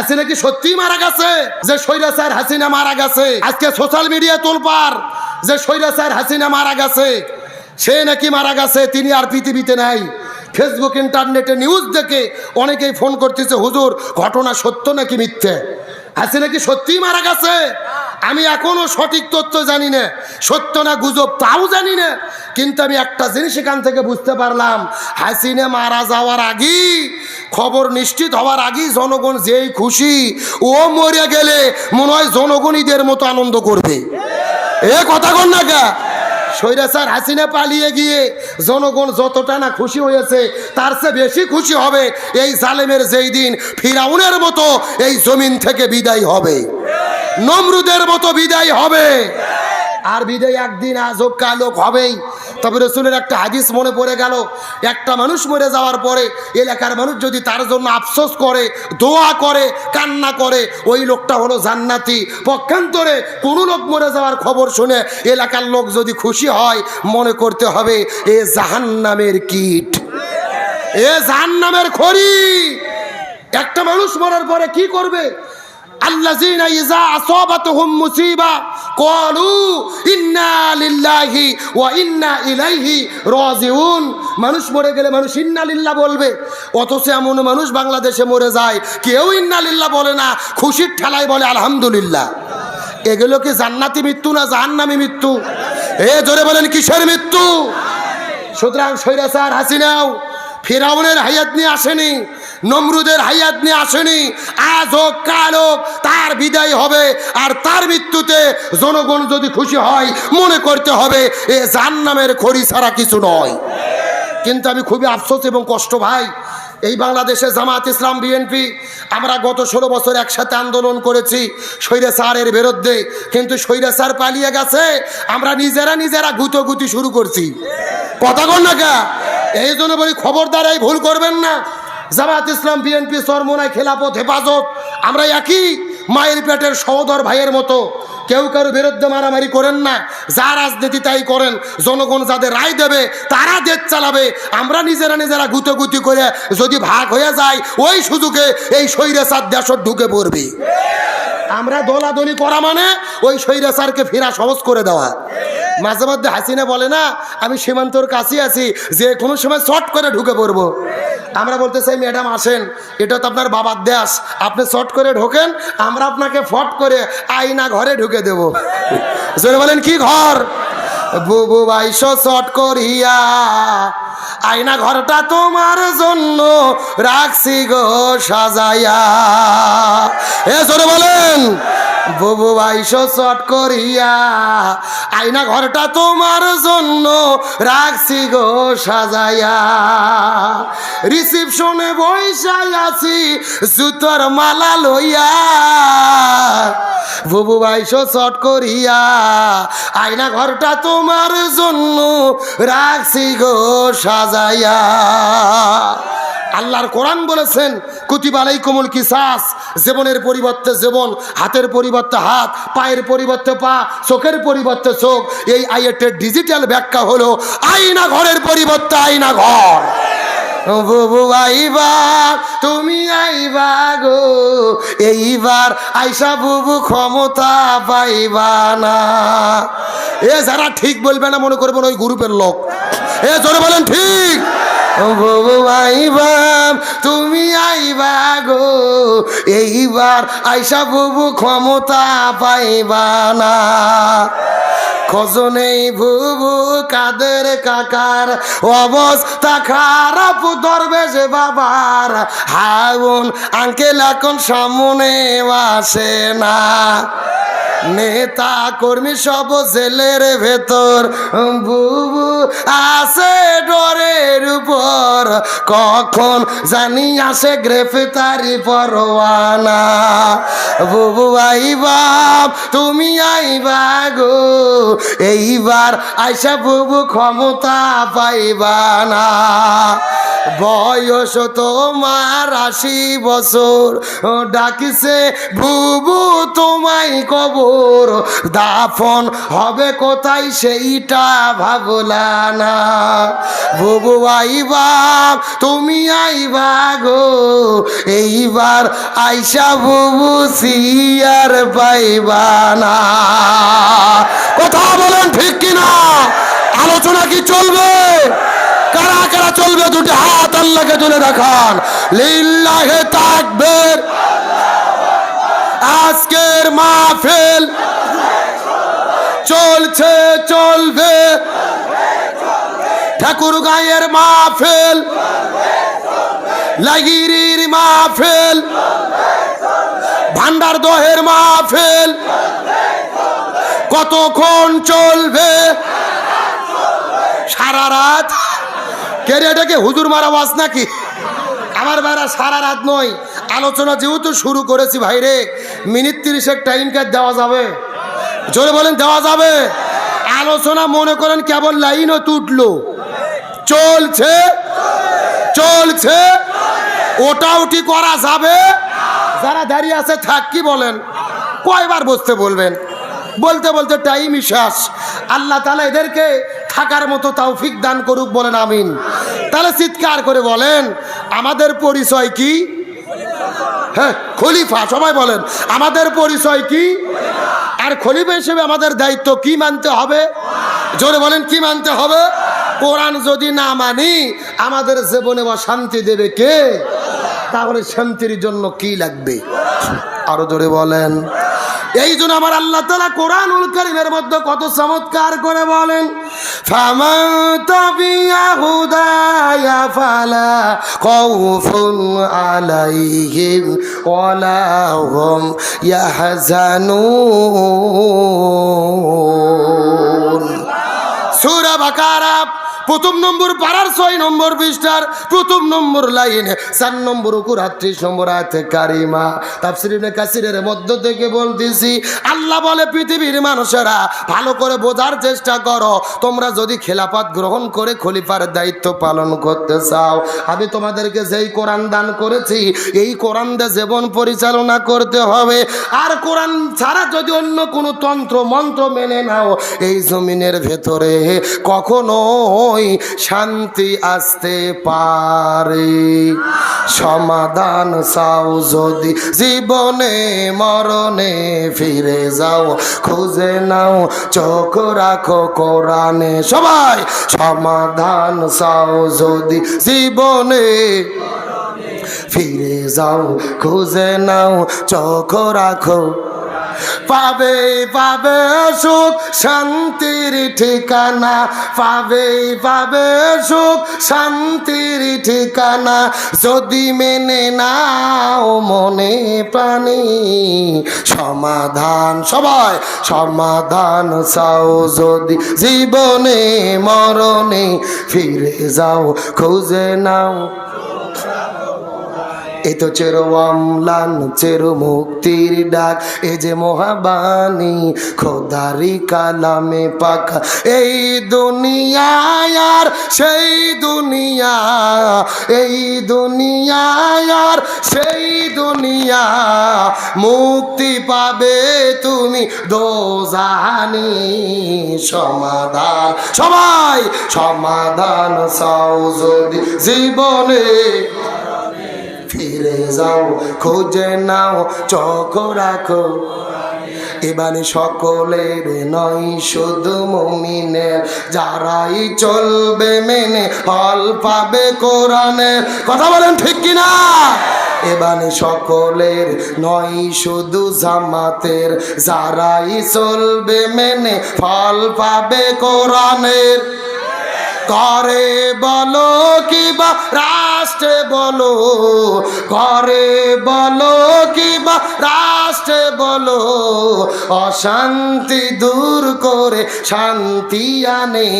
হাসিনা কি সত্যি মারা গেছে? যে স্বৈরাচার হাসিনা মারা গেছে, আজকে সোশ্যাল মিডিয়া তোলপার যে স্বৈরাচার হাসিনা মারা গেছে, সে নাকি মারা গেছে, তিনি আর পৃথিবীতে নাই। ফেসবুক ইন্টারনেটে নিউজ দেখে অনেকেই ফোন করতেছে, হুজুর ঘটনা সত্য নাকি মিথ্যে? হাসিনা কি সত্যিই মারা গেছে? আমি এখনো সঠিক তথ্য জানি না, সত্য না গুজব তাও জানি না, কিন্তু আমি একটা জিনিস এখান থেকে বুঝতে পারলাম, হাসিনা মারা যাওয়ার আগেই, খবর নিশ্চিত হওয়ার আগেই জনগণ যেই খুশি, ও মরে গেলে মনে হয় জনগণ ঈদের মতো আনন্দ করবে। এ কথা কন না কে? স্বৈরাচার হাসিনা পালিয়ে গিয়ে জনগণ যতটা না খুশি হয়েছে, তার চেয়ে বেশি খুশি হবে এই জালেমের যেই দিন ফিরাউনের মতো এই জমিন থেকে বিদায় হবে, নমরুদের মতো বিদায় হবে। আর বিদায় একদিন আজব কালোক হবেই। তবে রসুলের একটা হাদিস মনে পড়ে গেল, একটা মানুষ মরে যাওয়ার পরে এলাকার মানুষ যদি তার জন্য আফসোস করে, দোয়া করে, কান্না করে, ওই লোকটা হলো জান্নাতি। পক্ষান্তরে কোনো লোক মরে যাওয়ার খবর শুনে এলাকার লোক যদি খুশি হয়, মনে করতে হবে এ জাহান্নামের কীট, এ জাহান্নামের খড়ি। একটা মানুষ মরার পরে কি করবে? আল্লাযীনা ইযা আসাবাতুহুম মুসিবা ক্বালু ইন্না লিল্লাহি ওয়া ইন্না ইলাইহি রাজিউন। মানুষ মরে গেলে মানুষ ইন্না লিল্লাহ বলবে, অথচ এমন মানুষ বাংলাদেশে মরে যায় কেউ ইন্না লিল্লাহ বলে না, খুশির ঠেলায় বলে আলহামদুলিল্লাহ। এগুলো কি জান্নাতি মৃত্যু না জাহান্নামী মৃত্যু? এ জোরে বলেন কিসের মৃত্যু? সুতরাং স্বৈরাচার হাসিনাও ফিরাউনের হায়াত নিয়ে আসেনি, নমরুদের হায়াত নিয়ে আসেনি। আজ হোক কাল হোক তার বিদায় হবে, আর তার মৃত্যুতে জনগণ যদি খুশি হয়, মনে করতে হবে এ জাহান্নামের খড়ি ছাড়া কিছু নয়। কিন্তু আমি খুবই আফসোস এবং কষ্ট ভাই, এই বাংলাদেশে জামাত ইসলাম বিএনপি আমরা গত 16 বছর একসাথে আন্দোলন করেছি স্বৈরাচারের বিরুদ্ধে, কিন্তু স্বৈরাচার পালিয়ে গেছে, আমরা নিজেরা গুতোগুতি শুরু করছি। কথা কন না কে? এই জন্য বলি খবরদার এই ভুল করবেন না। জামাত ইসলাম বিএনপি চরমোনাই খেলাফত হেফাজত আমরা একই মায়ের পেটের সহোদর ভাইয়ের মতো, কেউ কারো বিরুদ্ধে মারামারি করেন না, যা রাজনীতি তাই করেন, জনগণ যাদের রায় দেবে তারা দেশ চালাবে। আমরা নিজেরা গুতোগুতি করে যদি ভাগ হয়ে যায়, ওই সুযোগে এই স্বৈরাচার দেশ ঢুকে পড়বে। আমরা দলাদলি করা মানে ওই স্বৈরাচারকে ফেরা সহজ করে দেওয়া। মাঝে মধ্যে হাসিনা বলে না, আমি সীমান্তর কাছে আছি, যে কোনো সময় শর্ট করে ঢুকে পড়বো। আমরা বলতে চাই, ম্যাডাম আসেন, এটা তো আপনার বাবার দেশ, আপনি শর্ট করে ঢোকেন, আমরা আপনাকে ফট করে আয়না ঘরে ঢুকে দেব। জোরে বলেন কি ঘর? বুবু বাইশো শর্ট করিয়া আয়না ঘরটা তোমার জন্য রাখছি গো সাজাইয়া। এ জোরে বলেন, বুবু বাইশো শর্ট করিয়া আয়না ঘরটা তোমার জন্য রাখছি গো সাজাইয়া। রিসিপশনে বইসাই আছি জুতোর মালা লইয়া, বুবু বাইশো শর্ট করিয়া আয়না ঘরটা তোমার জন্য রাখছি গো সাজাইয়া। আল্লাহর কোরআন বলেছেন, কুতিবা আলাইকুমুল কিসাস, জীবনের পরিবর্তে জীবন, হাতের পরিবর্তে হাত, পায়ের পরিবর্তে পা, চোখের পরিবর্তে চোখ। এই আয়াতের ডিজিটাল ব্যাখ্যা হলো আয়না ঘরের পরিবর্তে আয়না ঘর। বুবু আইবা তুমি আইবা গো, এইবার আইসা বুবু ক্ষমতা পাইবা না। এ যারা ঠিক বলবে না মনে করবেন ওই গ্রুপের লোক। এ জোরে বলেন ঠিক। বুবু আইবা তুমি আইবা গো, এইবার আইসা বুবু ক্ষমতা পাইবা না। খোঁজনেই বুবু কাদের কাকার অবস্থা খারাপ, দরবেশ বাবার হাউন আঙ্কেল এখন সামনে আসে না। নেতা কর্মী সব জেলের ভেতর, বুবু আছে ডরের উপর, কখন জানি আসে গ্রেফতারি পরোয়ানা। বুবু আইবা তুমি আইবা গো, এইবার আইসা বুবু ক্ষমতা পাইবা না। বয়স তোমার 80 বছর, ডাকিছে বুবু তোমায় কবর, দাফন হবে কোথায় সেইটা ভাবলা না। বুবু আইবা তুমি আইবা গো, এইবার আইসা বুবু সিয়ার পাইবা না। কথা বলেন ঠিক কিনা? আলোচনা কি চলবে? কারা কারা চলবে? দুটি হাত আল্লাহকে তুলে দেখান। লিল্লাহে তাকবীর। আজকের মাহফিল চলছে চলবে, ঠাকুর গায়ের মাহফিল, লাগিরির মাহফিল, ভান্ডার দহের মাহফিল কতক্ষণ চলবে? সারা রাত। কে রে, এটাকে হুজুর মারা ওয়াজ নাকি? আমার ভাইরা সারা রাত নয়, আলোচনা যেহেতু শুরু করেছি ভাইরে, মিনিট 30 টাইম কাজ দেওয়া যাবে? জোরে বলেন দেওয়া যাবে? আলোচনা মনে করেন কেবল লাইনও তুটলো, চলছে চলছে, ওটা উঠি করা যাবে? যারা দাঁড়িয়ে আছে থাক, কি বলেন? কয়বার বসতে বলবেন? বলতে বলতে টাইমই শেষ। আল্লাহ তাআলা এদেরকে থাকার মতো তৌফিক দান করুক, বলেন আমিন। তাহলে চিৎকার করে বলেন, আমাদের পরিচয় কি? হ্যাঁ, খলিফা। সবাই বলেন আমাদের পরিচয় কি? আর খলিফা হিসেবে আমাদের দায়িত্ব কি মানতে হবে? জোরে বলেন কি মানতে হবে? কোরআন যদি না মানি আমাদের জীবনে অশান্তি দেবে কে? তাহলে শান্তির জন্য কি লাগবে? আরো জোরে বলেন। এই জন্য আমার আল্লাহ তাআলা কোরআনুল কারীমের মধ্যে কত চমৎকার করে বলেন, ফামান তাবিয়া হুদায়া ফালা খাউফুন আলাইহিম ওয়ালা হুম ইয়াহজানুন। সূরা বাকারা প্রথম নম্বর পারার 6 নম্বর পৃষ্ঠার প্রথম নম্বর লাইনে 4 নম্বর 38 নম্বর আয়াতে কারিমা। তাফসীর ইবনে কাসিরের মধ্য থেকে বলতেছি, আল্লাহ বলে পৃথিবীর মানুষেরা ভালো করে বোঝার চেষ্টা করো, তোমরা যদি খেলাফত গ্রহণ করে খলিফার দায়িত্ব পালন করতে চাও, আমি তোমাদেরকে যেই কোরআন দান করেছি এই কোরআন দিয়ে জীবন পরিচালনা করতে হবে। আর কোরআন ছাড়া যদি অন্য কোনো তন্ত্র মন্ত্র মেনে নাও, এই জমিনের ভেতরে কখনো শান্তি আসতে পারে। সমাধান চাও যদি জীবনে মরণে, ফিরে যাও খুঁজে নাও চোখ রাখো কোরআনে। সবাই সমাধান চাও যদি জীবনে, ফিরে যাও খুঁজে নাও চোখ রাখো, পাবে পাবে সুখ শান্তির ঠিকানা, পাবে পাবে সুখ শান্তির ঠিকানা, যদি মেনে নাও মনে প্রাণে সমাধান। সবাই সমাধান চাও যদি জীবনে মরণে, ফিরে যাও খুঁজে নাও। এ তো চেরো অম্লান চেরো মুক্তির ডাক, এ যে মহাবাণী খোদারি কালামে পাকা। এই দুনিয়ায় আর সেই দুনিয়া, এই দুনিয়ায় আর সেই দুনিয়া, মুক্তি পাবে তুমি দোজাহানি। সমাধান। সবাই সমাধান চাও যদি জীবনে, ফিরে যাও খুঁজে নাও চোখ রাখো। এবারে সকলের নয় শুধু মুমিনের, যারাই চলবে মেনে ফল পাবে কোরআনের। কথা বলেন ঠিক কিনা? এবারে সকলের নয় শুধু জামাতের, যারাই চলবে মেনে ফল পাবে কোরআনের। করে বলো কিবা রাষ্ট্রে বলো, করে বলো কিবা রাষ্ট্রে বলো, অশান্তি দূর করে শান্তি আনে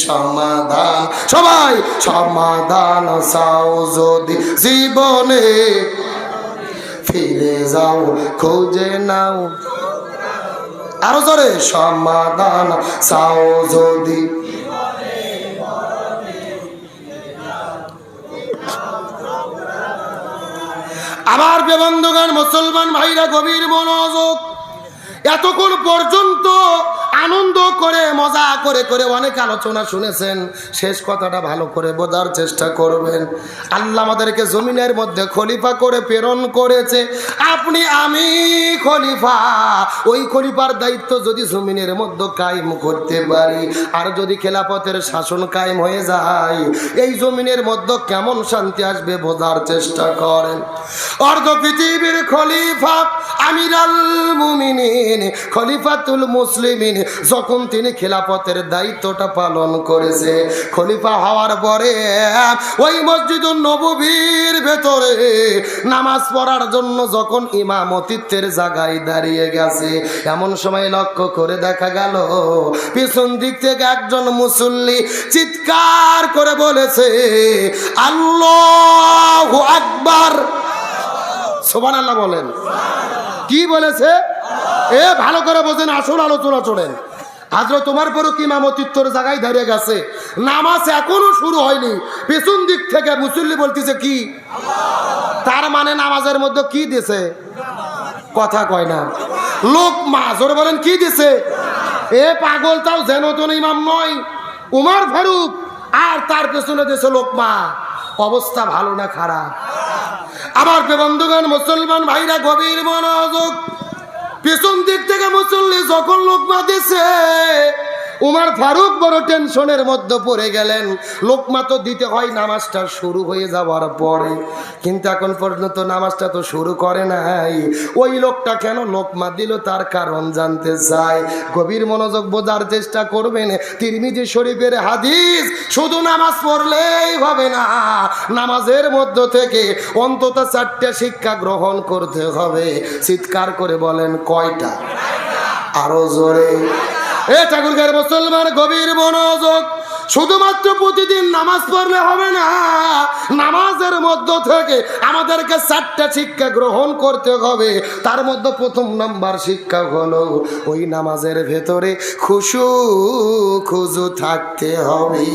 সমাধান। সবাই সমাধান চাও যদি জীবনে, ফিরে যাও খুঁজে নাও। আরো জোরে সমাধান চাও যদি, আমার বন্ধুগণ মুসলমান ভাইরা গভীর মনোযোগ, এতক্ষণ পর্যন্ত আনন্দ করে মজা করে করে অনেক আলোচনা শুনেছেন, শেষ কথাটা ভালো করে বোঝার চেষ্টা করবেন। আল্লাহ আমাদেরকে জমিনের মধ্যে খলিফা করে প্রেরণ করেছে, আপনি আমি খলিফা। ওই খলিফার দায়িত্ব যদি জমিনের মধ্যে কায়েম করতে পারি, আর যদি খেলাফতের শাসন কায়েম হয়ে যায়, এই জমিনের মধ্যে কেমন শান্তি আসবে বোঝার চেষ্টা করেন। অর্ধ পৃথিবীর খলিফা আমিরাল মুমিনিন খলিফাতুল মুসলিমিন যখন তিনি খেলাফতের দায়িত্বটা পালন করেছে, খলিফা হওয়ার পরে ওই মসজিদুন নববীর ভেতরে নামাজ পড়ার জন্য যখন ইমামতিত্বের জায়গায় দাঁড়িয়ে গেছে, এমন সময় লক্ষ্য করে দেখা গেল পিছন দিক থেকে একজন মুসল্লি চিৎকার করে বলেছে, আল্লাহু আকবার। সুবহানাল্লাহ বলেন। কি বলেছে? এ ভালো করে বোঝেন, আসল আলোচনা চলেন। হযরত ওমর ফারুক ইমামতিত্বর জায়গায় দাঁড়িয়ে গেছে, নামাজ এখনো শুরু হয়নি, পেছন দিক থেকে মুসল্লি বলতেছে কি? তার মানে নামাজের মধ্যে কি দিছে? কথা কয় না, লোকমা। জোরে বলেন, কি দিছে? এ পাগল, তাও যেন তো ইমাম নয়, ওমর ফারুক, আর তার পেছনে দিছে লোকমা। অবস্থা ভালো না খারাপ? আমার বন্ধুগণ মুসলমান ভাইরা গভীর মনোযোগ, পেছন দিক থেকে মুসল্লি যখন লোকমা দিছে, উমর ফারুক বড় টেনশনের মধ্যে পড়ে গেলেন। লোকমা তো দিতে হয় নামাজটা শুরু হয়ে যাওয়ার পরে, কিন্তু এখন পর্যন্ত নামাজটা তো শুরু করে নাই। ওই লোকটা কেন লোকমা দিল তার কারণ জানতে চাই। গভীর মনোযোগ বোঝার চেষ্টা করবেন। তিরমিজি শরীফের হাদিস, শুধু নামাজ পড়লেই হবে না, নামাজের মধ্য থেকে অন্তত 4টে শিক্ষা গ্রহণ করতে হবে। চিৎকার করে বলেন, কয়টা? আরো জোরে। এ ঠাকুরগার মুসলমান গভীর মনোযোগ, শুধুমাত্র প্রতিদিন নামাজ পড়লে হবে না, নামাজের মধ্য থেকে আমাদেরকে 4টা শিক্ষা গ্রহণ করতে হবে। তার মধ্যে প্রথম নাম্বার শিক্ষা হলো ওই নামাজের ভেতরে খুশু খুজু থাকতে হবে।